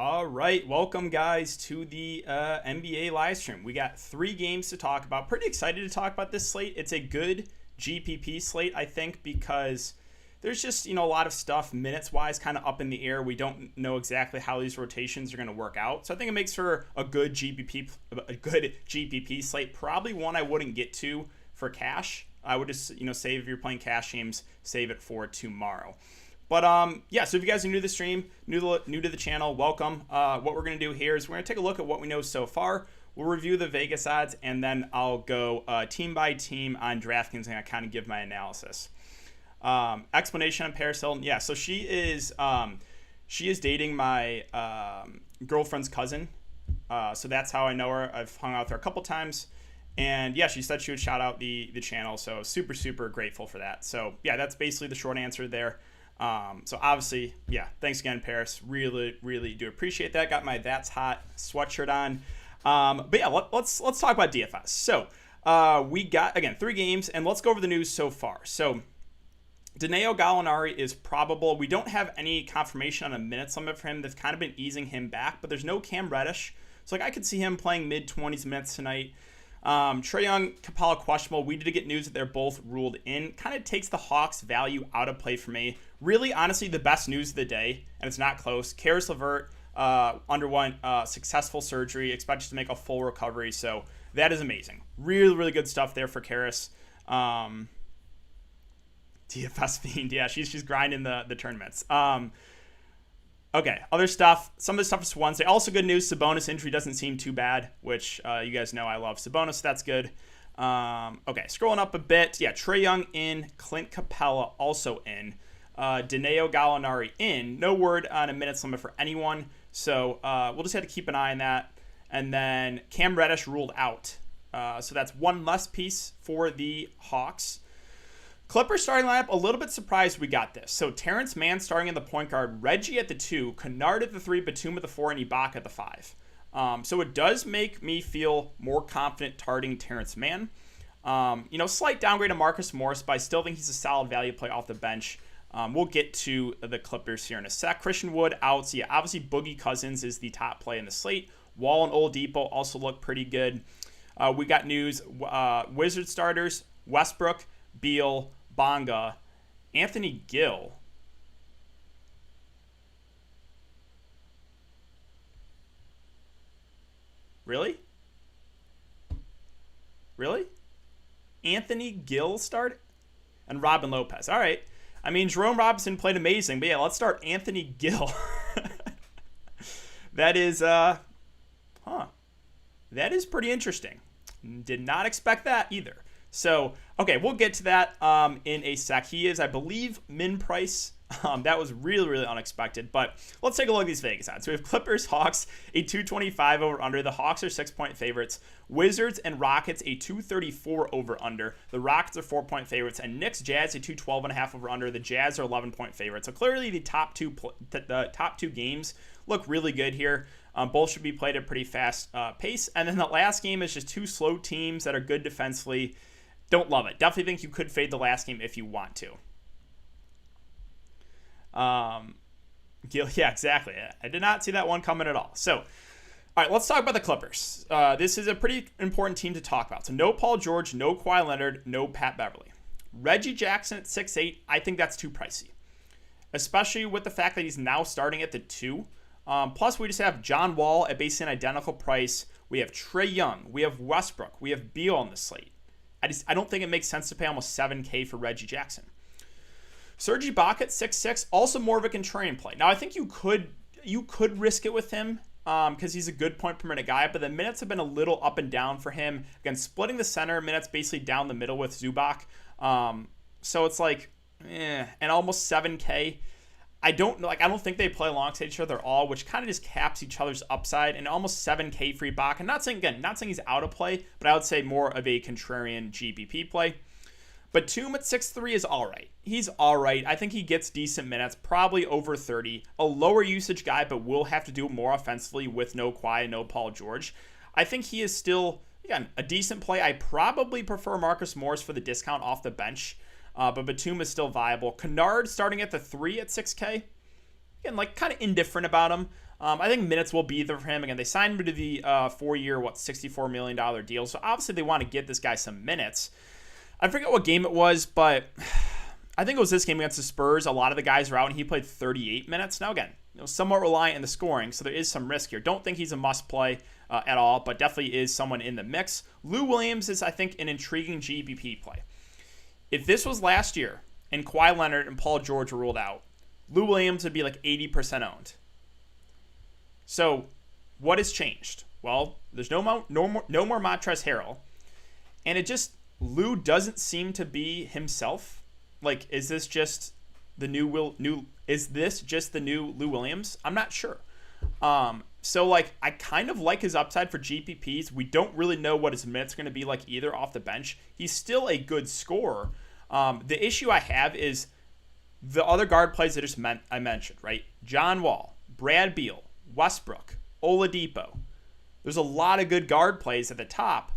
All right, welcome guys to the NBA live stream. We got 3 games to talk about. Pretty excited to talk about this slate. It's a good GPP slate, I think, because there's just, a lot of stuff minutes-wise kind of up in the air. We don't know exactly how these rotations are going to work out. So I think it makes for a good GPP slate. Probably one I wouldn't get to for cash. I would just, save if you're playing cash games, save it for tomorrow. But yeah, so if you guys are new to the stream, new to the channel, welcome. What we're going to do here is we're going to take a look at what we know so far. We'll review the Vegas odds, and then I'll go team by team on Draftkings, and I kind of give my analysis. Explanation on Paris Hilton. Yeah, so she is dating my girlfriend's cousin. So that's how I know her. I've hung out with her a couple times. And yeah, she said she would shout out the channel. So super, super grateful for that. So yeah, that's basically the short answer there. So obviously, yeah, thanks again, Paris. Really, really do appreciate that. Got my That's Hot sweatshirt on. But yeah, let's talk about DFS. So we got, again, 3 games, and let's go over the news so far. So Danilo Gallinari is probable. We don't have any confirmation on a minutes limit for him. They've kind of been easing him back, but there's no Cam Reddish. So I could see him playing mid-20s minutes tonight. Trae Young, Capella questionable. We did get news that they're both ruled in. Kind of takes the Hawks' value out of play for me. Really, honestly, the best news of the day, and it's not close. Karis LeVert underwent successful surgery, expected to make a full recovery. So that is amazing. Really, really good stuff there for Karis. DFS Fiend, yeah, she's grinding the tournaments. Okay, other stuff. Some of the stuff is Wednesday. Also good news, Sabonis injury doesn't seem too bad, which you guys know I love Sabonis, so that's good. Okay, scrolling up a bit. Yeah, Trae Young in, Clint Capella also in, Danilo Gallinari in. No word on a minutes limit for anyone, so we'll just have to keep an eye on that. And then Cam Reddish ruled out. So that's one less piece for the Hawks. Clippers starting lineup, a little bit surprised we got this. So Terrence Mann starting in the point guard, Reggie at the 2, Kennard at the 3, Batum at the 4, and Ibaka at the 5. So it does make me feel more confident targeting Terrence Mann. Slight downgrade to Marcus Morris, but I still think he's a solid value play off the bench. We'll get to the Clippers here in a sec. Christian Wood out. So yeah, obviously Boogie Cousins is the top play in the slate. Wall and Oladipo also look pretty good. We got news. Wizards starters, Westbrook, Beal, Bonga, Anthony Gill. Really? Anthony Gill start? And Robin Lopez. All right. I mean, Jerome Robinson played amazing, but yeah, let's start Anthony Gill. That is, that is pretty interesting. Did not expect that either. So, okay, we'll get to that in a sec. He is, I believe, min price. That was really, really unexpected. But let's take a look at these Vegas odds. So we have Clippers, Hawks, a 225 over under. The Hawks are 6-point favorites. Wizards and Rockets, a 234 over under. The Rockets are 4-point favorites. And Knicks, Jazz, a 212.5 over under. The Jazz are 11-point favorites. So clearly the top two games look really good here. Both should be played at a pretty fast pace. And then the last game is just 2 slow teams that are good defensively. Don't love it. Definitely think you could fade the last game if you want to. Yeah, exactly. I did not see that one coming at all. So, all right, let's talk about the Clippers. This is a pretty important team to talk about. So, no Paul George, no Kawhi Leonard, no Pat Beverly. Reggie Jackson at 6'8", I think that's too pricey, especially with the fact that he's now starting at the 2. Plus, we just have John Wall at basically an identical price. We have Trae Young. We have Westbrook. We have Beal on the slate. I don't think it makes sense to pay almost $7K for Reggie Jackson. Serge Ibaka at 6'6", also more of a contrarian play. Now, I think you could risk it with him because he's a good point per minute guy, but the minutes have been a little up and down for him. Again, splitting the center, minutes basically down the middle with Zubac. So it's like, and almost $7K. I don't think they play alongside each other at all, which kind of just caps each other's upside, and almost $7K for Ibaka. Not saying he's out of play, but I would say more of a contrarian GPP play. Batum at 6'3" is all right. He's all right. I think he gets decent minutes, probably over 30. A lower usage guy, but will have to do more offensively with no Kawhi and no Paul George. I think he is still, again, a decent play. I probably prefer Marcus Morris for the discount off the bench. But Batum is still viable. Kennard starting at the 3 at 6K. Again, like kind of indifferent about him. I think minutes will be there for him. Again, they signed him to the 4-year, $64 million deal. So obviously they want to get this guy some minutes. I forget what game it was, but I think it was this game against the Spurs. A lot of the guys were out, and he played 38 minutes. Now, again, somewhat reliant on the scoring, so there is some risk here. Don't think he's a must-play at all, but definitely is someone in the mix. Lou Williams is, I think, an intriguing GPP play. If this was last year and Kawhi Leonard and Paul George were ruled out, Lou Williams would be like 80% owned. So what has changed? Well, there's no more Montrezl Harrell, and it just, Lou doesn't seem to be himself. Like, is this just the new Lou Williams? I'm not sure. So like, I kind of like his upside for GPPs. We don't really know what his minutes are going to be like either off the bench. He's still a good scorer. The issue I have is the other guard plays I mentioned, right? John Wall, Brad Beal, Westbrook, Oladipo. There's a lot of good guard plays at the top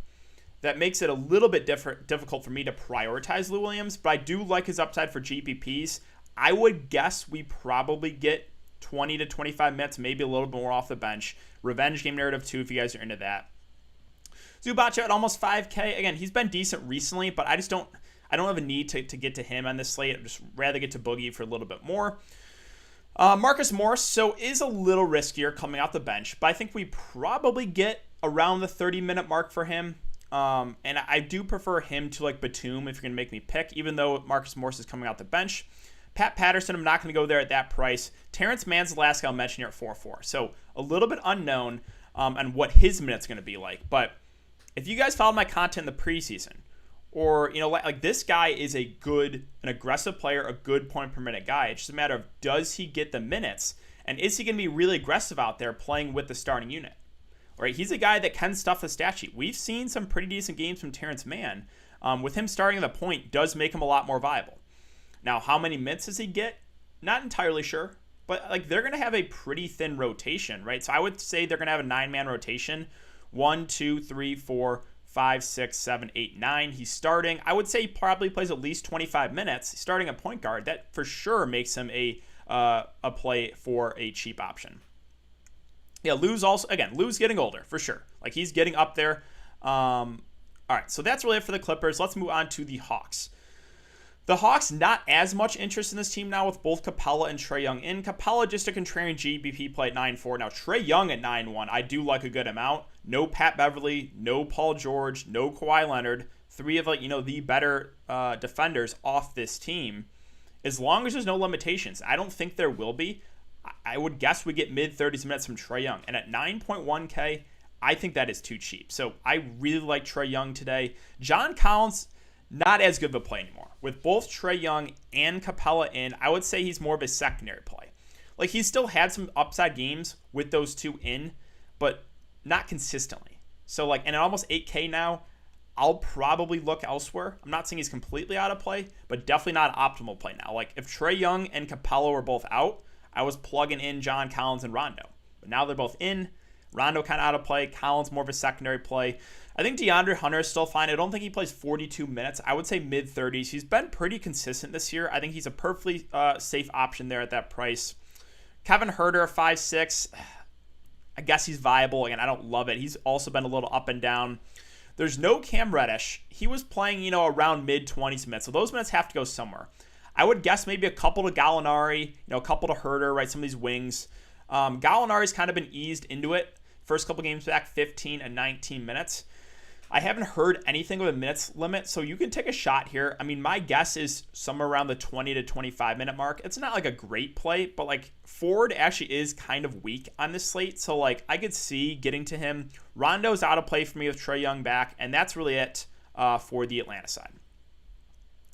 that makes it a little bit difficult for me to prioritize Lou Williams, but I do like his upside for GPPs. I would guess we probably get 20 to 25 minutes, maybe a little bit more off the bench. Revenge game narrative too, if you guys are into that. Zubac at almost 5K. Again, he's been decent recently, but I don't have a need to get to him on this slate. I'd just rather get to Boogie for a little bit more. Marcus Morris, is a little riskier coming off the bench, but I think we probably get around the 30-minute mark for him. And I do prefer him to like Batum if you're going to make me pick, even though Marcus Morris is coming out the bench. Pat Patterson, I'm not going to go there at that price. Terrence Mann's the last guy I'll mention here at 4-4. So a little bit unknown on what his minutes going to be like. But if you guys followed my content in the preseason, or, like this guy is an aggressive player, a good point per minute guy. It's just a matter of, does he get the minutes? And is he going to be really aggressive out there playing with the starting unit? Right? He's a guy that can stuff the stat sheet. We've seen some pretty decent games from Terrence Mann. With him starting at the point does make him a lot more viable. Now, how many minutes does he get? Not entirely sure. But like, they're going to have a pretty thin rotation, right? So I would say they're going to have a 9-man rotation. 1, 2, 3, 4, 5, 6, 7, 8, 9. He's starting. I would say he probably plays at least 25 minutes. He's starting a point guard. That for sure makes him a play for a cheap option. Yeah, Lou's getting older for sure. Like, he's getting up there. All right, so that's really it for the Clippers. Let's move on to the Hawks. The Hawks, not as much interest in this team now with both Capella and Trae Young in. Capella just a contrarian GBP play at 9-4. Now, Trae Young at 9-1, I do like a good amount. No Pat Beverly, no Paul George, no Kawhi Leonard. 3 of the better defenders off this team. As long as there's no limitations, I don't think there will be. I would guess we get mid-30s minutes from Trae Young. And at 9.1K, I think that is too cheap. So I really like Trae Young today. John Collins, not as good of a play anymore. With both Trae Young and Capella in, I would say he's more of a secondary play. Like, he's still had some upside games with those two in, but not consistently. So, like, and at almost 8K now, I'll probably look elsewhere. I'm not saying he's completely out of play, but definitely not an optimal play now. Like, if Trae Young and Capella were both out, I was plugging in John Collins and Rondo. But now they're both in. Rondo kind of out of play. Collins more of a secondary play. I think DeAndre Hunter is still fine. I don't think he plays 42 minutes. I would say mid-30s. He's been pretty consistent this year. I think he's a perfectly safe option there at that price. Kevin Huerter, 5'6". I guess he's viable. Again, I don't love it. He's also been a little up and down. There's no Cam Reddish. He was playing, around mid-20s minutes. So those minutes have to go somewhere. I would guess maybe a couple to Gallinari, a couple to Huerter, right? Some of these wings. Gallinari's kind of been eased into it. First couple games back, 15 and 19 minutes. I haven't heard anything with a minutes limit, so you can take a shot here. I mean, my guess is somewhere around the 20 to 25 minute mark. It's not like a great play, but like Ford actually is kind of weak on this slate, so like I could see getting to him. Rondo's out of play for me with Trae Young back, and that's really it for the Atlanta side.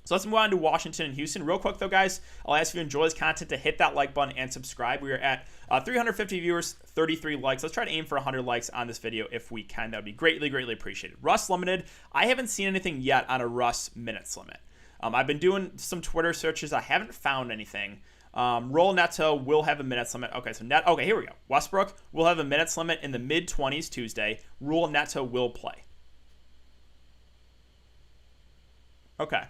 So let's move on to Washington and Houston. Real quick, though, guys, I'll ask if you enjoy this content to hit that like button and subscribe. We are at 350 viewers, 33 likes. Let's try to aim for 100 likes on this video if we can. That would be greatly, greatly appreciated. Russ Limited. I haven't seen anything yet on a Russ minutes limit. I've been doing some Twitter searches. I haven't found anything. Roll Neto will have a minutes limit. Okay, so okay, here we go. Westbrook will have a minutes limit in the mid-20s Tuesday. Rule Neto will play. Okay.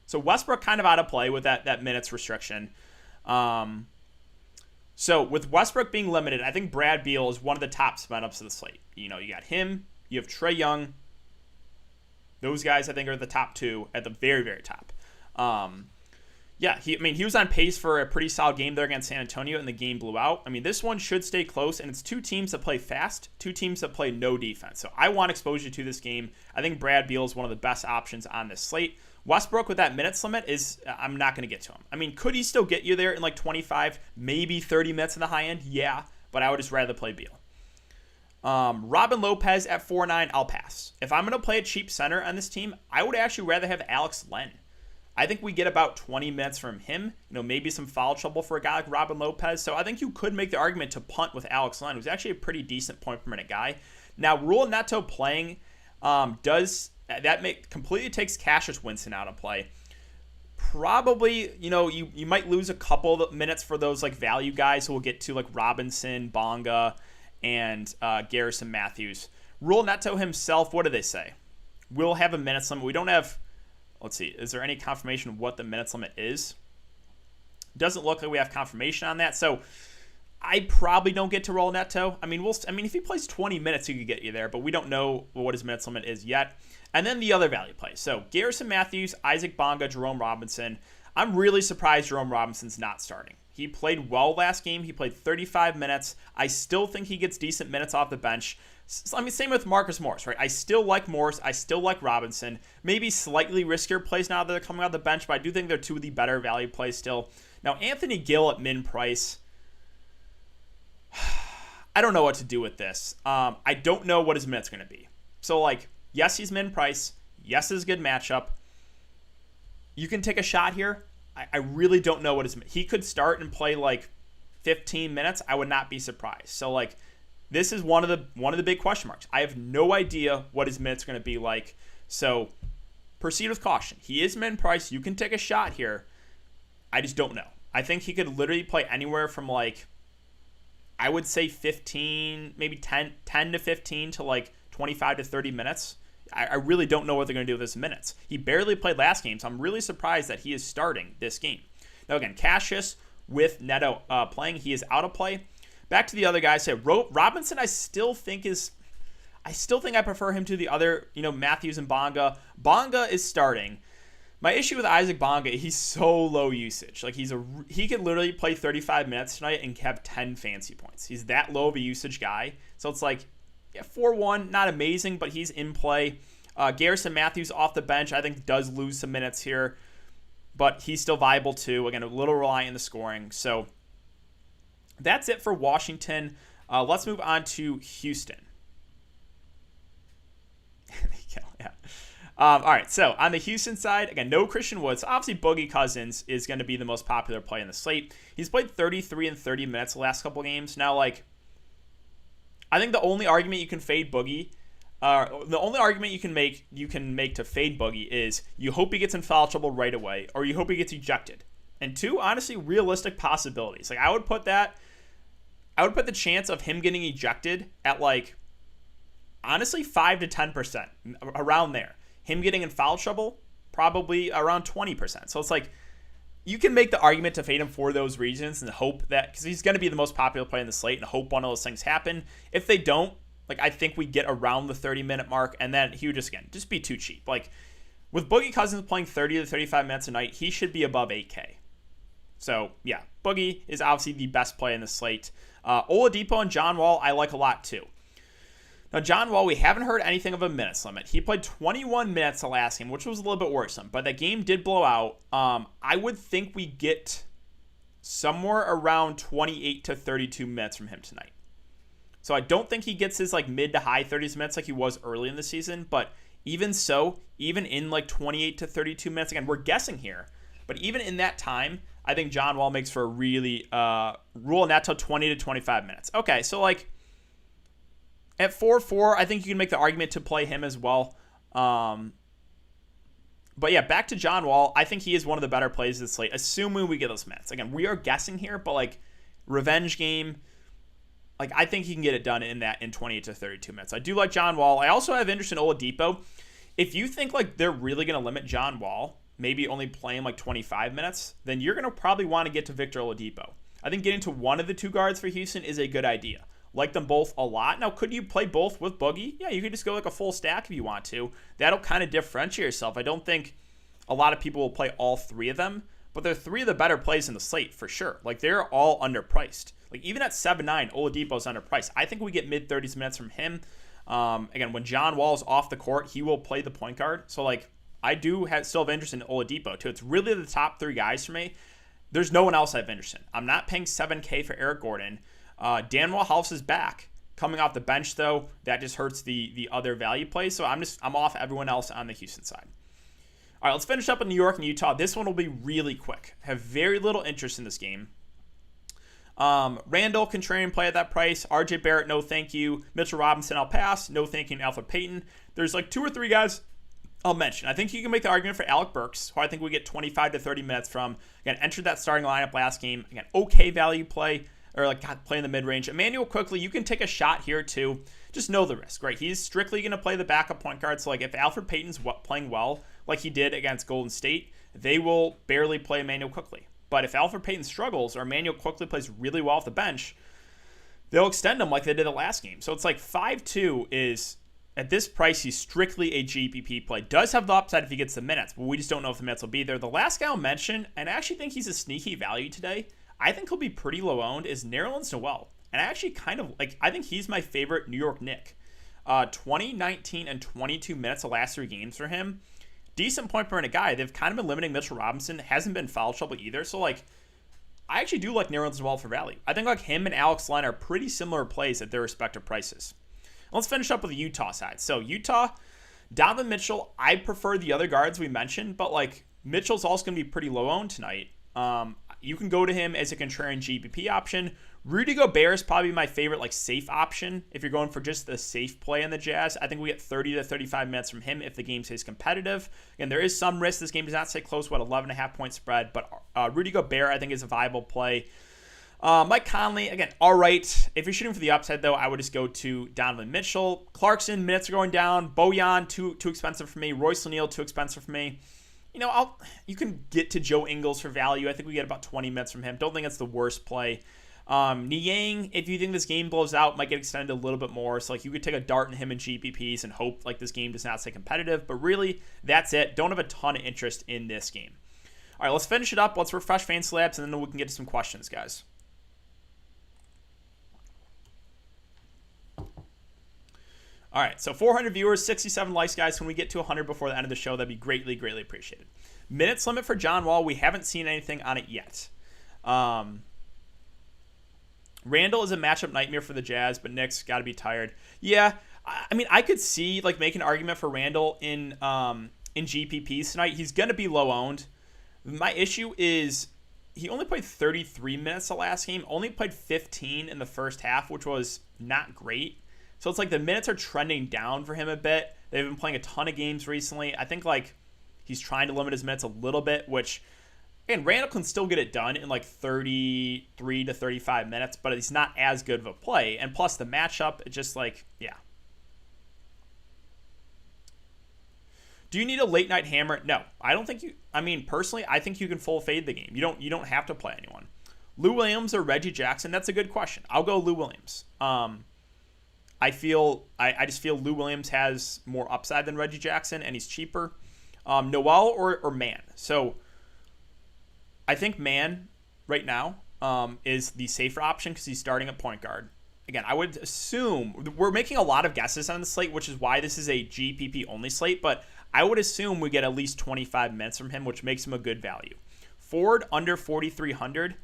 So Westbrook kind of out of play with that minutes restriction. So with Westbrook being limited, I think Brad Beal is one of the top spot ups of the slate. You got him, you have Trae Young. Those guys I think are the top two at the very, very top. He was on pace for a pretty solid game there against San Antonio, and the game blew out. I mean, this one should stay close, and it's two teams that play fast, two teams that play no defense. So I want exposure to this game. I think Brad Beal is one of the best options on this slate. Westbrook with that minutes limit I'm not going to get to him. I mean, could he still get you there in like 25, maybe 30 minutes in the high end? Yeah, but I would just rather play Beal. Robin Lopez at 4.9, I'll pass. If I'm going to play a cheap center on this team, I would actually rather have Alex Len. I think we get about 20 minutes from him, maybe some foul trouble for a guy like Robin Lopez. So I think you could make the argument to punt with Alex Len, who's actually a pretty decent point per minute guy. Now, Rule Neto playing completely takes Cassius Winston out of play. Probably, you might lose a couple of minutes for those like value guys who we'll get to, like Robinson, Bonga, and Garrison Matthews. Rule Neto himself, what do they say? We'll have a minutes limit. We don't have... Let's see. Is there any confirmation of what the minutes limit is? Doesn't look like we have confirmation on that. So I probably don't get to roll Neto. I mean, if he plays 20 minutes, he could get you there, but we don't know what his minutes limit is yet. And then the other value plays. So Garrison Matthews, Isaac Bonga, Jerome Robinson. I'm really surprised Jerome Robinson's not starting. He played well last game. He played 35 minutes. I still think he gets decent minutes off the bench. Same with Marcus Morris, right? I still like Morris. I still like Robinson. Maybe slightly riskier plays now that they're coming off the bench, but I do think they're two of the better value plays still. Now, Anthony Gill at min price. I don't know what to do with this. I don't know what his minutes going to be. So, yes, he's min price. Yes, it's a good matchup. You can take a shot here. I really don't know what his... He could start and play 15 minutes. I would not be surprised. So, this is one of the big question marks. I have no idea what his minutes are going to be like. So proceed with caution. He is min price. You can take a shot here. I just don't know. I think he could literally play anywhere from I would say 15, maybe 10 to 15 to 25 to 30 minutes. I really don't know what they're going to do with his minutes. He barely played last game, so I'm really surprised that he is starting this game. Now again, Cassius with Neto playing, he is out of play. Back to the other guys. Robinson, I still think I prefer him to the other, Matthews and Bonga. Bonga is starting. My issue with Isaac Bonga, he's so low usage. He could literally play 35 minutes tonight and have 10 fancy points. He's that low of a usage guy. So it's 4-1, not amazing, but he's in play. Garrison Matthews off the bench, I think does lose some minutes here, but he's still viable too. Again, a little reliant in the scoring. So that's it for Washington. Let's move on to Houston. Yeah. All right, so on the Houston side, again, no Christian Wood. So obviously, Boogie Cousins is going to be the most popular play in the slate. He's played 33 and 30 minutes the last couple games. Now, I think the only argument you can fade Boogie, the only argument you can make to fade Boogie is you hope he gets in foul trouble right away, or you hope he gets ejected. And two, honestly, realistic possibilities. I would put the chance of him getting ejected at honestly 5 to 10%, around there. Him getting in foul trouble, probably around 20%. So it's you can make the argument to fade him for those reasons and hope that, because he's going to be the most popular player in the slate, and hope one of those things happen. If they don't, I think we get around the 30-minute mark, and then he would just be too cheap. With Boogie Cousins playing 30 to 35 minutes a night, he should be above 8K. So, yeah, Boogie is obviously the best play in the slate. Oladipo and John Wall, I like a lot too. Now, John Wall, we haven't heard anything of a minutes limit. He played 21 minutes the last game, which was a little bit worrisome, but that game did blow out. I would think we get somewhere around 28 to 32 minutes from him tonight. So I don't think he gets his mid to high 30s minutes like he was early in the season, but even so, even in 28 to 32 minutes, again, we're guessing here, but even in that time, I think John Wall makes for a really rule Neto 20 to 25 minutes. Okay, so at 4-4, I think you can make the argument to play him as well. But yeah, back to John Wall. I think he is one of the better plays of the slate, assuming we get those minutes. Again, we are guessing here, but revenge game, I think he can get it done in 28 to 32 minutes. I do like John Wall. I also have interest in Oladipo. If you think they're really going to limit John Wall, maybe only playing 25 minutes, then you're going to probably want to get to Victor Oladipo. I think getting to one of the two guards for Houston is a good idea. Like them both a lot. Now, could you play both with Boogie? Yeah, you could just go like a full stack if you want to. That'll kind of differentiate yourself. I don't think a lot of people will play all three of them, but they're three of the better plays in the slate for sure. Like, they're all underpriced. Like, even at 7-9, Oladipo's underpriced. I think we get mid-30s minutes from him. Again, when John Wall's off the court, he will play the point guard. So, like, I do still have interest in Oladipo, too. It's really the top three guys for me. There's no one else I have interest in. I'm not paying $7K for Eric Gordon. Danwell House is back. Coming off the bench, though, that just hurts the other value plays. So I'm off everyone else on the Houston side. All right, let's finish up with New York and Utah. This one will be really quick. Have very little interest in this game. Randall, contrarian play at that price. RJ Barrett, no thank you. Mitchell Robinson, I'll pass. No thank you. Alfred Payton. There's like 2 or 3 guys I'll mention. I think you can make the argument for Alec Burks, who I think we get 25 to 30 minutes from. Again, entered that starting lineup last game. Again, okay value play. Or like play in the mid-range. Emmanuel quickly, you can take a shot here too. Just know the risk, right? He's strictly going to play the backup point guard. So like if Alfred Payton's playing well, like he did against Golden State, they will barely play Emmanuel quickly. But if Alfred Payton struggles or Emmanuel quickly plays really well off the bench, they'll extend him like they did the last game. So it's like 5-2 is, at this price, he's strictly a GPP play. Does have the upside if he gets the minutes, but we just don't know if the minutes will be there. The last guy I'll mention, and I actually think he's a sneaky value today, I think he'll be pretty low owned, is Nerlens Noel. And I actually kind of like, I think he's my favorite New York Knick. 20, 19, and 22 minutes the last 3 games for him. Decent point per minute guy. They've kind of been limiting Mitchell Robinson. Hasn't been foul trouble either. So, like, I actually do like Nerlens Noel for value. I think, like, him and Alex Len are pretty similar plays at their respective prices. Let's finish up with the Utah side. So, Utah, Donovan Mitchell, I prefer the other guards we mentioned, but, like, Mitchell's also going to be pretty low owned tonight. You can go to him as a contrarian GPP option. Rudy Gobert is probably my favorite like safe option if you're going for just the safe play in the Jazz. I think we get 30 to 35 minutes from him if the game stays competitive. Again, there is some risk this game does not stay close, 11.5 point spread, but Rudy Gobert I think is a viable play. Mike Conley, again, all right. If you're shooting for the upside, though, I would just go to Donovan Mitchell. Clarkson, minutes are going down. Bojan, too expensive for me. Royce O'Neal, too expensive for me. You know, you can get to Joe Ingles for value. I think we get about 20 minutes from him. Don't think it's the worst play. Niang, if you think this game blows out, might get extended a little bit more. So, like, you could take a dart in him in GPPs and hope, like, this game does not stay competitive. But really, that's it. Don't have a ton of interest in this game. All right, let's finish it up. Let's refresh Fantasy Labs, and then we can get to some questions, guys. All right, so 400 viewers, 67 likes, guys. When we get to 100 before the end of the show, that'd be greatly, greatly appreciated. Minutes limit for John Wall. We haven't seen anything on it yet. Randall is a matchup nightmare for the Jazz, but Knicks got to be tired. Yeah, I mean, I could see, like, make an argument for Randall in GPPs tonight. He's going to be low owned. My issue is he only played 33 minutes the last game, only played 15 in the first half, which was not great. So it's like the minutes are trending down for him a bit. They've been playing a ton of games recently. I think like he's trying to limit his minutes a little bit, which, again, Randall can still get it done in like 33 to 35 minutes, but he's not as good of a play. And plus the matchup, it's just like, yeah. Do you need a late night hammer? No, I don't think you. I mean, personally, I think you can full fade the game. You don't have to play anyone. Lou Williams or Reggie Jackson? That's a good question. I'll go Lou Williams. I just feel Lou Williams has more upside than Reggie Jackson, and he's cheaper. Noel or Mann. So I think Mann right now is the safer option because he's starting at point guard. Again, I would assume we're making a lot of guesses on the slate, which is why this is a GPP only slate, but I would assume we get at least 25 minutes from him, which makes him a good value. Ford under 4,300.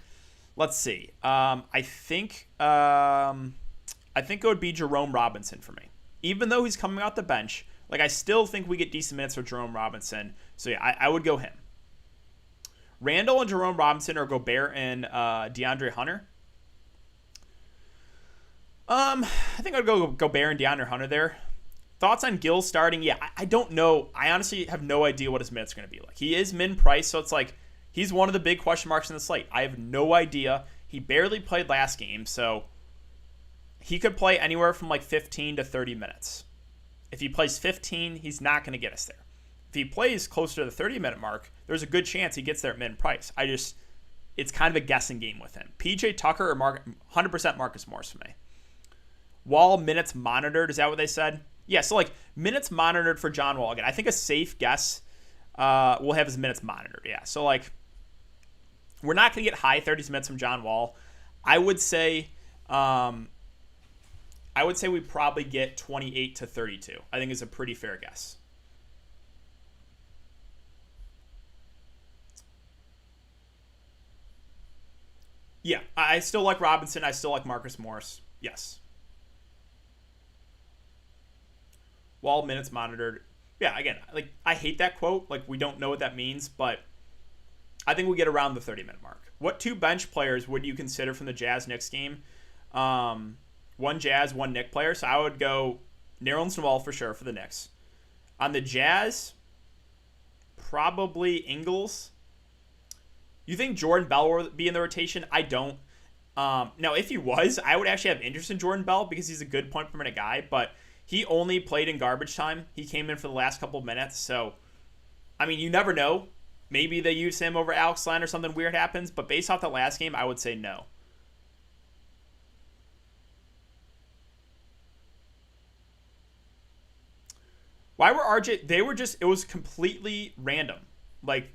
Let's see. I think it would be Jerome Robinson for me. Even though he's coming out the bench, like I still think we get decent minutes for Jerome Robinson. So yeah, I would go him. Randall and Jerome Robinson or Gobert and DeAndre Hunter. I think I'd go Gobert and DeAndre Hunter there. Thoughts on Gill starting? Yeah, I don't know. I honestly have no idea what his minutes are going to be like. He is min price, so it's like he's one of the big question marks in the slate. I have no idea. He barely played last game, so he could play anywhere from like 15 to 30 minutes. If he plays 15, he's not going to get us there. If he plays closer to the 30-minute mark, there's a good chance he gets there at min price. it's kind of a guessing game with him. PJ Tucker or 100% Marcus Morris for me. Wall minutes monitored, is that what they said? Yeah, so like minutes monitored for John Wall. Again, I think a safe guess will have his minutes monitored. Yeah, so like we're not going to get high 30s minutes from John Wall. I would say we probably get 28 to 32. I think is a pretty fair guess. Yeah, I still like Robinson. I still like Marcus Morris. Yes. Wall minutes monitored. Yeah, again, like I hate that quote. Like we don't know what that means, but I think we get around the 30-minute mark. What two bench players would you consider from the Jazz Knicks game? One Jazz, one Knicks player. So I would go Nerlens Noel for sure for the Knicks. On the Jazz, probably Ingles. You think Jordan Bell will be in the rotation? I don't. Now, if he was, I would actually have interest in Jordan Bell because he's a good point per minute guy, but he only played in garbage time. He came in for the last couple of minutes. So, I mean, you never know. Maybe they use him over Alex Len or something weird happens, but based off the last game, I would say no. Why were RJ? They were just, it was completely random. Like,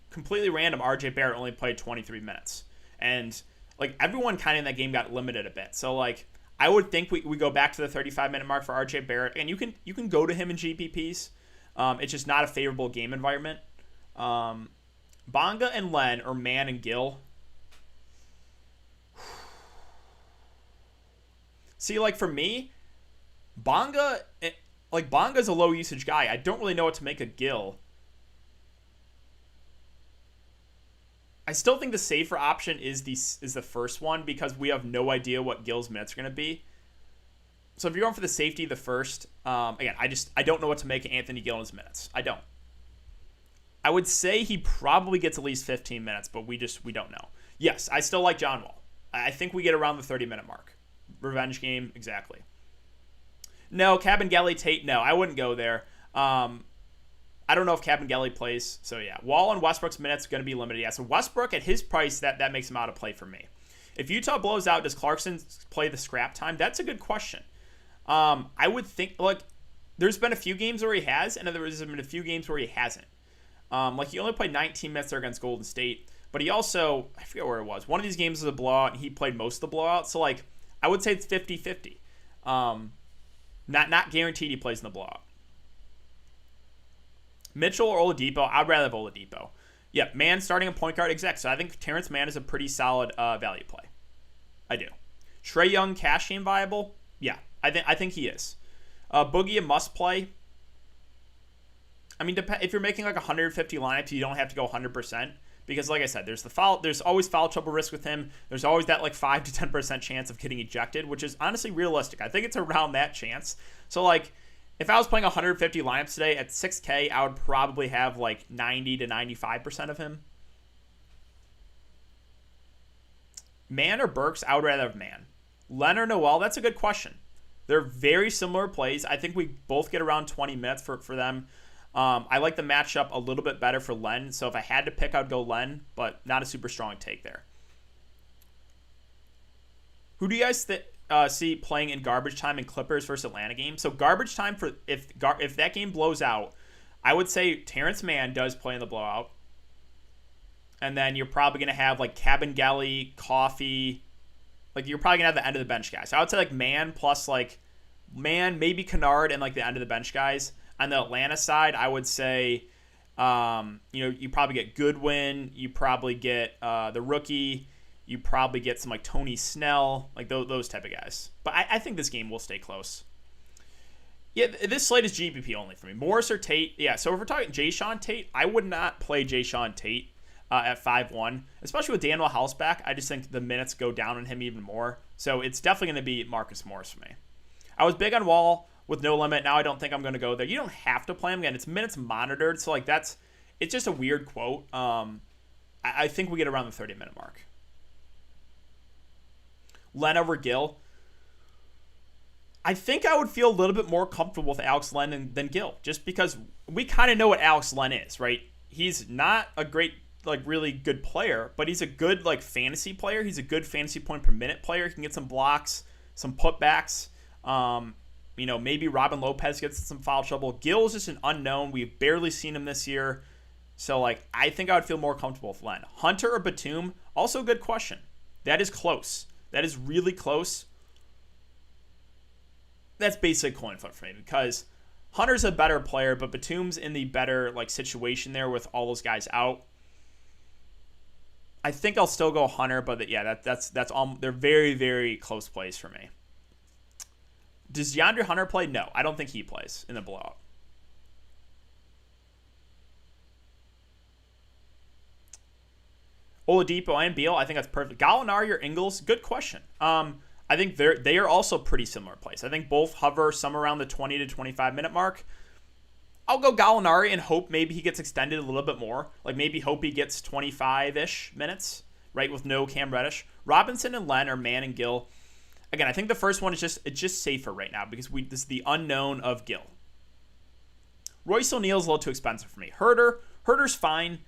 completely random. RJ Barrett only played 23 minutes. And, like, everyone kind of in that game got limited a bit. So, like, I would think we go back to the 35-minute mark for RJ Barrett. And you can go to him in GPPs. It's just not a favorable game environment. Bonga and Len or Man and Gill. See, like, for me, Bonga's a low usage guy. I don't really know what to make of Gill. I still think the safer option is the first one because we have no idea what Gill's minutes are going to be. So if you're going for the safety, the first, again, I don't know what to make of Anthony Gill in his minutes. I don't. I would say he probably gets at least 15 minutes, but we don't know. Yes, I still like John Wall. I think we get around the 30-minute mark. Revenge game, exactly. No, Kabengele Tate, no, I wouldn't go there. I don't know if Kabengele plays, so yeah. Wall and Westbrook's minutes are going to be limited. Yeah, so Westbrook at his price, that makes him out of play for me. If Utah blows out, does Clarkson play the scrap time? That's a good question. I would think, like, there's been a few games where he has, and there's been a few games where he hasn't. Like, he only played 19 minutes there against Golden State, but he also, I forget where it was. One of these games was a blowout, and he played most of the blowout. So, like, I would say it's 50-50. Not guaranteed he plays in the blowout. Mitchell or Oladipo? I'd rather have Oladipo. Yeah, Man starting a point guard, exact. So I think Terrence Mann is a pretty solid value play. I do. Trae Young cash game viable? Yeah, I think he is. Boogie a must play. I mean, if you're making like 150 lineups, you don't have to go 100% because, like I said, there's always foul trouble risk with him. There's always that like 5 to 10% chance of getting ejected, which is honestly realistic. I think it's around that chance. So like, if I was playing 150 lineups today at 6K, I would probably have like 90 to 95% of him. Man or Burks? I would rather have Man. Len or Noel? That's a good question. They're very similar plays. I think we both get around 20 minutes for them. I like the matchup a little bit better for Len. So if I had to pick, I'd go Len, but not a super strong take there. Who do you guys see playing in garbage time in Clippers versus Atlanta game? So garbage time for if that game blows out, I would say Terrence Mann does play in the blowout. And then you're probably going to have like Kabengele, Coffee. Like you're probably going to have the end of the bench guys. So I would say like Mann plus like Mann, maybe Kennard and like the end of the bench guys. On the Atlanta side, I would say, you probably get Goodwin. You probably get the rookie. You probably get some like Tony Snell, like those type of guys. But I think this game will stay close. Yeah, this slate is GPP only for me. Morris or Tate. Yeah, so if we're talking Jayshawn Tate, I would not play Jayshawn Tate at 5-1, especially with Daniel House back. I just think the minutes go down on him even more. So it's definitely going to be Marcus Morris for me. I was big on Wall with no limit. Now I don't think I'm going to go there. You don't have to play him. Again, it's minutes monitored. So like it's just a weird quote. I think we get around the 30-minute mark. Len over Gill. I think I would feel a little bit more comfortable with Alex Len than Gill, just because we kind of know what Alex Len is, right? He's not a great like really good player, but he's a good like fantasy player. He's a good fantasy point per minute player. He can get some blocks, some putbacks. Maybe Robin Lopez gets some foul trouble. Gill is just an unknown. We've barely seen him this year. So, like, I think I would feel more comfortable with Len. Hunter or Batum? Also a good question. That is close. That is really close. That's basic coin flip for me because Hunter's a better player, but Batum's in the better, like, situation there with all those guys out. I think I'll still go Hunter, but yeah, that's all. They're very, very close plays for me. Does DeAndre Hunter play? No, I don't think he plays in the blowout. Oladipo and Beal, I think that's perfect. Gallinari or Ingles? Good question. I think they are also pretty similar plays. I think both hover somewhere around the 20 to 25 minute mark. I'll go Gallinari and hope maybe he gets extended a little bit more. Like maybe hope he gets 25-ish minutes, right, with no Cam Reddish. Robinson and Len are Man and Gill. Again, I think the first one is just safer right now because this is the unknown of Gill. Royce O'Neal's a little too expensive for me. Herter's fine.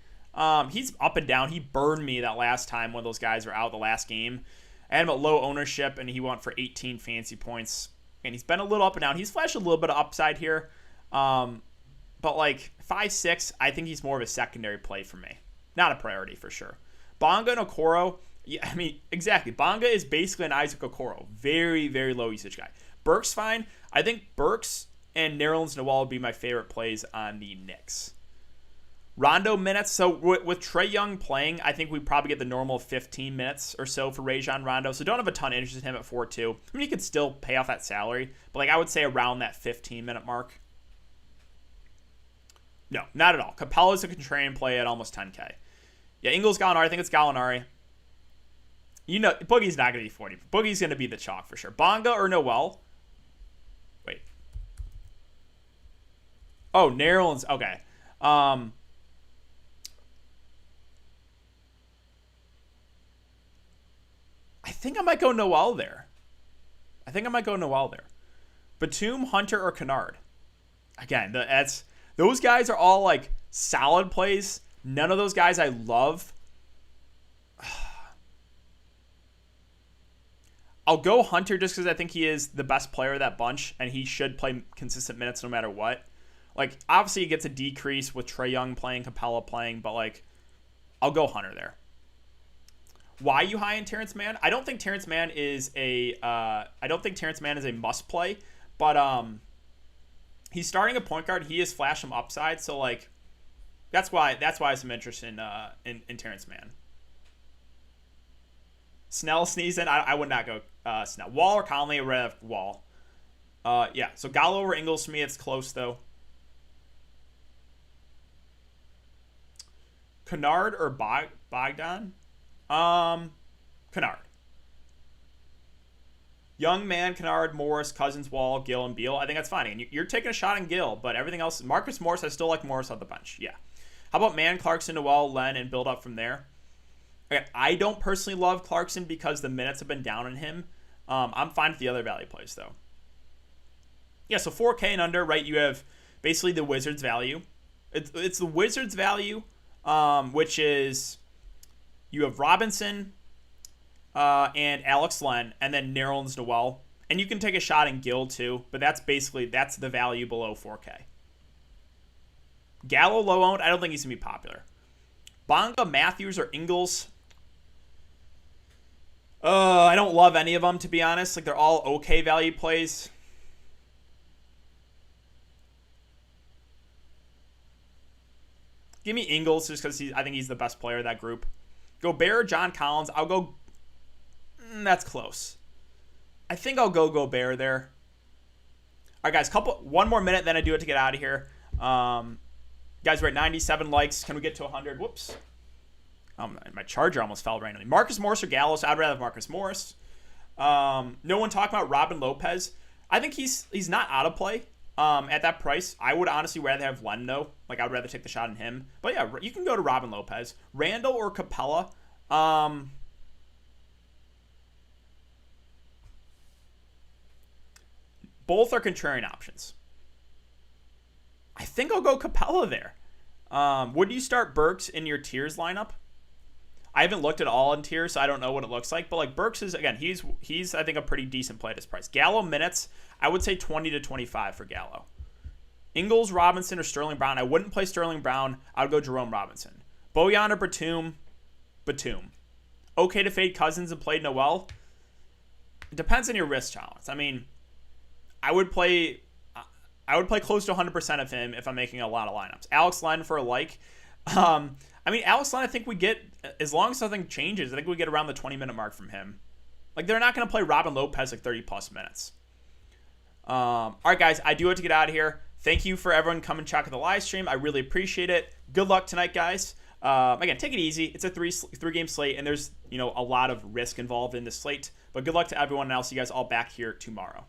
He's up and down. He burned me that last time when those guys were out the last game. I had him at low ownership, and he went for 18 fancy points. And he's been a little up and down. He's flashed a little bit of upside here. But like 5-6, I think he's more of a secondary play for me. Not a priority for sure. Bonga and Okoro. Yeah, I mean, exactly. Bonga is basically an Isaac Okoro. Very, very low usage guy. Burks fine. I think Burks and Nerlens Noel would be my favorite plays on the Knicks. Rondo minutes. So with Trae Young playing, I think we probably get the normal 15 minutes or so for Rajon Rondo. So don't have a ton of interest in him at 4-2. I mean, he could still pay off that salary, but like I would say around that 15-minute mark. No, not at all. Capella's a contrarian play at almost 10K. Yeah, Ingles, Gallinari. I think it's Gallinari. Boogie's not going to be 40. Boogie's going to be the chalk for sure. Bonga or Noel? Wait. Oh, Nerlens. Okay. I think I might go Noel there. Batum, Hunter, or Kennard. Again, those guys are all like solid plays. None of those guys I love. I'll go Hunter just because I think he is the best player of that bunch, and he should play consistent minutes no matter what. Like, obviously, he gets a decrease with Trae Young playing, Capella playing, but, like, I'll go Hunter there. Why are you high in Terrence Mann? I don't think Terrence Mann is a must play, but he's starting a point guard. He has flashed some upside, so like that's why I have some interest in Terrence Mann. Snell sneezing. I would not go Snell. Wall or Conley? I'd rather have Wall. Yeah. So Gallo over Ingles for me. It's close though. Kennard or Bogdan? Kennard. Young Man, Kennard, Morris, Cousins, Wall, Gill, and Beal. I think that's fine. And you're taking a shot on Gill, but everything else, Marcus Morris, I still like Morris on the bench. Yeah. How about Mann, Clarkson, Noel, Len, and build up from there? Okay, I don't personally love Clarkson because the minutes have been down on him. I'm fine with the other value plays, though. Yeah, so 4K and under, right? You have basically the Wizards value. It's the Wizards value, which is you have Robinson and Alex Len, and then Nerlens Noel. And you can take a shot in Gill, too, but that's the value below 4K. Gallo low owned, I don't think he's going to be popular. Bonga, Matthews, or Ingles. I don't love any of them, to be honest. Like, they're all okay value plays. Give me Ingles just because I think he's the best player of that group. Gobert, John Collins. I'll go. That's close. I think I'll go Gobert there. All right, guys. One more minute, then I do it to get out of here. Guys, we're at 97 likes. Can we get to 100? Whoops. My charger almost fell randomly. Marcus Morris or Gallows? I'd rather have Marcus Morris. No one talking about Robin Lopez. I think he's not out of play at that price. I would honestly rather have Len, though. Like, I would rather take the shot on him. But, yeah, you can go to Robin Lopez. Randall or Capella? Both are contrarian options. I think I'll go Capella there. Would you start Burks in your tiers lineup? I haven't looked at all in tiers, so I don't know what it looks like. But like Burks is, again, he's I think a pretty decent play at his price. Gallo minutes, I would say 20 to 25 for Gallo. Ingles, Robinson, or Sterling Brown. I wouldn't play Sterling Brown. I would go Jerome Robinson. Bojan or Batum. Okay to fade Cousins and play Noel. It depends on your risk tolerance. I mean, I would play close to 100% of him if I'm making a lot of lineups. Alex Len for a like. I mean, Alex Len, I think we get, as long as nothing changes, I think we get around the 20-minute mark from him. Like, they're not going to play Robin Lopez like 30-plus minutes. All right, guys, I do have to get out of here. Thank you for everyone coming check out the live stream. I really appreciate it. Good luck tonight, guys. Again, take it easy. It's a three-game slate, and there's a lot of risk involved in this slate. But good luck to everyone, and I'll see you guys all back here tomorrow.